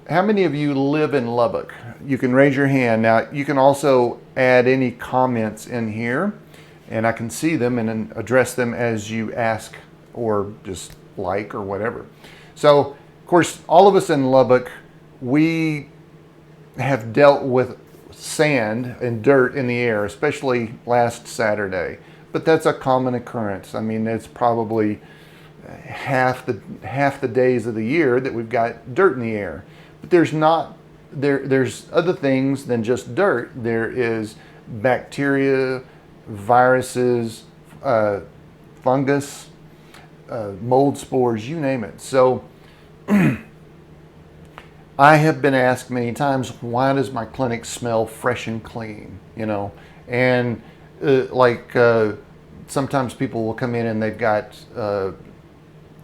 how many of you live in Lubbock? You can raise your hand. Now, you can also add any comments in here, and I can see them and then address them as you ask or just like or whatever. So, of course, all of us in Lubbock, we have dealt with sand and dirt in the air, especially last Saturday. But that's a common occurrence. I mean, it's probably half the days of the year that we've got dirt in the air. But there's other things than just dirt. There is bacteria, viruses, fungus, mold spores, you name it. So I have been asked many times, why does my clinic smell fresh and clean? You know, and sometimes people will come in and they've got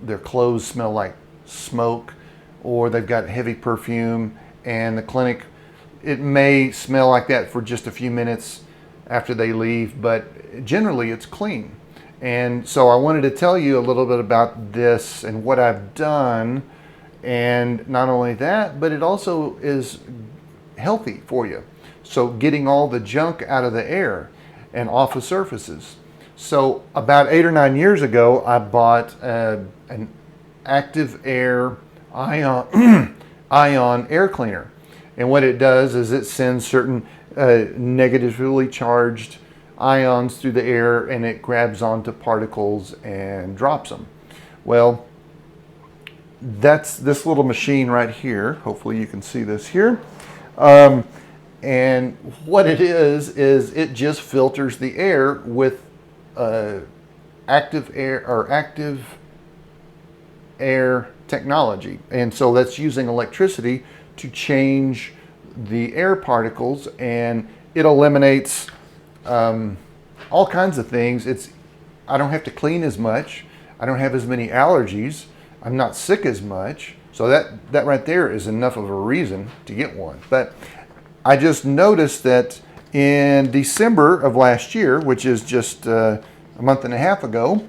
their clothes smell like smoke, or they've got heavy perfume, and the clinic, it may smell like that for just a few minutes after they leave, but generally it's clean. And so I wanted to tell you a little bit about this and what I've done. And not only that, but it also is healthy for you. So getting all the junk out of the air and off of surfaces. So about 8 or 9 years ago, I bought an active air ion air cleaner. And what it does is it sends certain negatively charged ions through the air, and it grabs onto particles and drops them. Well, that's this little machine right here. Hopefully you can see this here. And what it is it just filters the air with active air technology. And so that's using electricity to change the air particles, and it eliminates all kinds of things. I don't have to clean as much. I don't have as many allergies. I'm not sick as much. So that right there is enough of a reason to get one. But I just noticed that in December of last year, which is just a month and a half ago,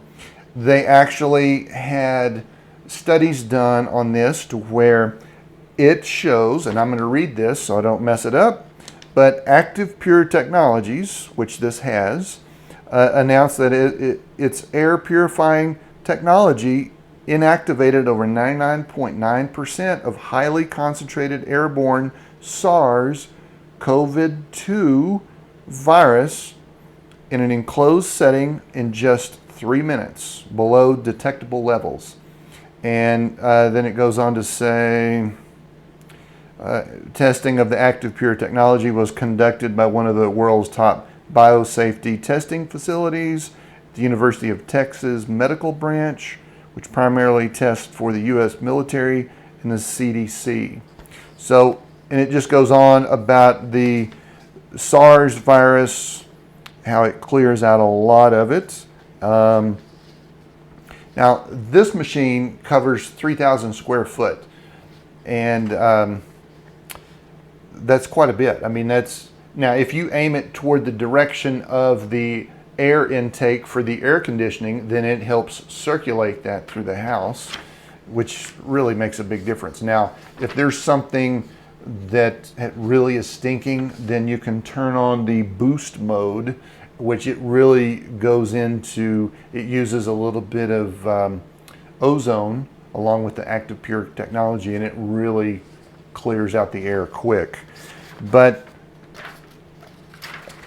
they actually had studies done on this to where it shows, and I'm going to read this so I don't mess it up, but Active Pure Technologies, which this has, announced that its air purifying technology inactivated over 99.9% of highly concentrated airborne SARS-CoV-2 virus in an enclosed setting in just 3 minutes, below detectable levels. And then it goes on to say, testing of the Active Pure technology was conducted by one of the world's top biosafety testing facilities, the University of Texas Medical Branch, which primarily tests for the U.S. military and the CDC. So, and it just goes on about the SARS virus, how it clears out a lot of it. Now, this machine covers 3,000 square foot, and that's quite a bit. I mean, now if you aim it toward the direction of the air intake for the air conditioning, then it helps circulate that through the house, which really makes a big difference. Now, if there's something that really is stinking, then you can turn on the boost mode, which it really goes into, it uses a little bit of ozone along with the Active Pure technology, and it really clears out the air quick. But,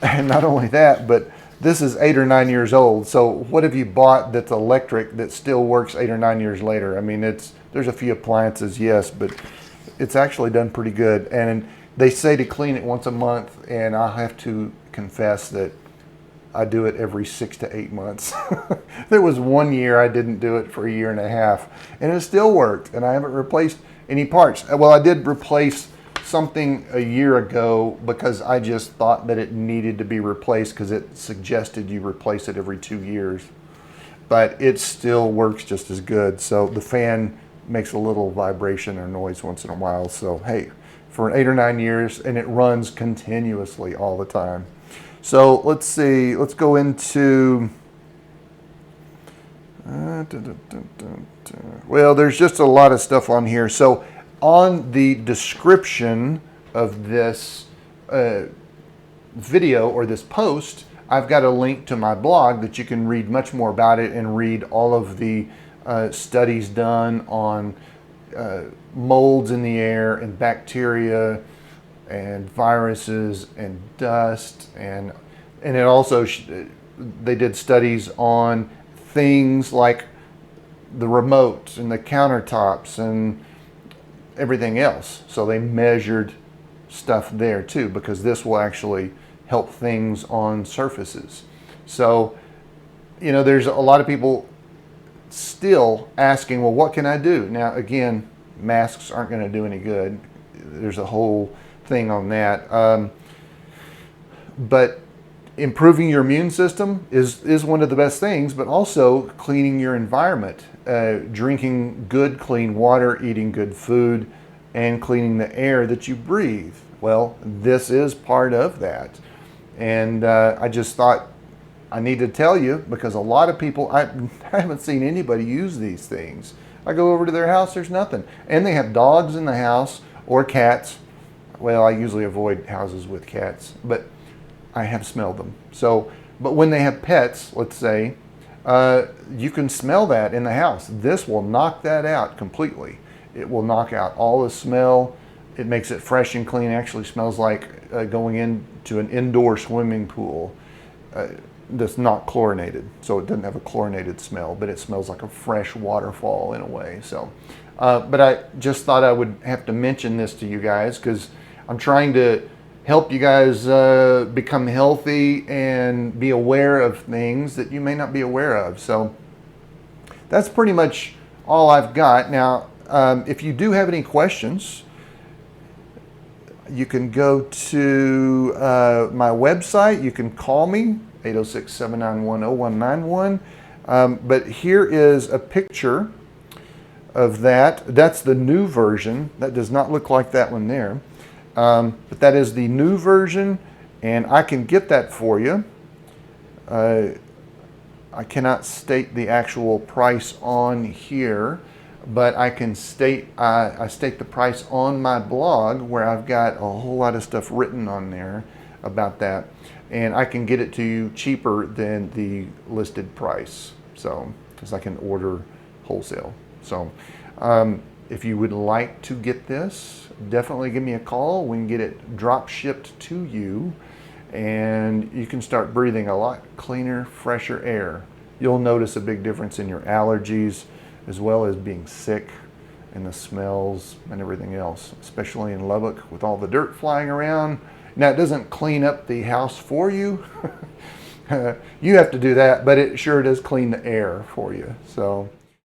and not only that, but this is 8 or 9 years old. So what have you bought that's electric that still works 8 or 9 years later? I mean, there's a few appliances, yes, but it's actually done pretty good. And they say to clean it once a month, and I have to confess that I do it every 6 to 8 months. There was 1 year I didn't do it for a year and a half, and it still worked, and I haven't replaced any parts. Well, I did replace something a year ago because I just thought that it needed to be replaced because it suggested you replace it every 2 years. But it still works just as good. So the fan makes a little vibration or noise once in a while. So hey, for 8 or 9 years, and it runs continuously all the time. So let's see, let's go into, well, there's just a lot of stuff on here. So on the description of this video or this post, I've got a link to my blog that you can read much more about it and read all of the studies done on molds in the air and bacteria and viruses and dust, and it also they did studies on things like the remotes and the countertops and everything else. So they measured stuff there too, because this will actually help things on surfaces. So, you know, there's a lot of people still asking, well, what can I do? Now, again, masks aren't going to do any good. There's a whole thing on that. But improving your immune system is one of the best things, but also cleaning your environment, drinking good, clean water, eating good food, and cleaning the air that you breathe. Well, this is part of that. And I just thought I need to tell you, because a lot of people, I haven't seen anybody use these things. I go over to their house, there's nothing. And they have dogs in the house or cats. Well, I usually avoid houses with cats, but I have smelled them. So, but when they have pets, let's say, you can smell that in the house. This will knock that out completely. It will knock out all the smell. It makes it fresh and clean. It actually smells like going into an indoor swimming pool that's not chlorinated. So it doesn't have a chlorinated smell, but it smells like a fresh waterfall in a way. So, but I just thought I would have to mention this to you guys, because I'm trying to help you guys become healthy and be aware of things that you may not be aware of. So that's pretty much all I've got. Now, if you do have any questions, you can go to my website. You can call me, 806-791-0191. But here is a picture of that. That's the new version. That does not look like that one there. But that is the new version, and I can get that for you. I cannot state the actual price on here, but I can state I state the price on my blog, where I've got a whole lot of stuff written on there about that, and I can get it to you cheaper than the listed price. So, because I can order wholesale. So, if you would like to get this, definitely give me a call. We can get it drop shipped to you, and you can start breathing a lot cleaner, fresher air. You'll notice a big difference in your allergies, as well as being sick and the smells and everything else, especially in Lubbock with all the dirt flying around. Now, it doesn't clean up the house for you. You have to do that, but it sure does clean the air for you. So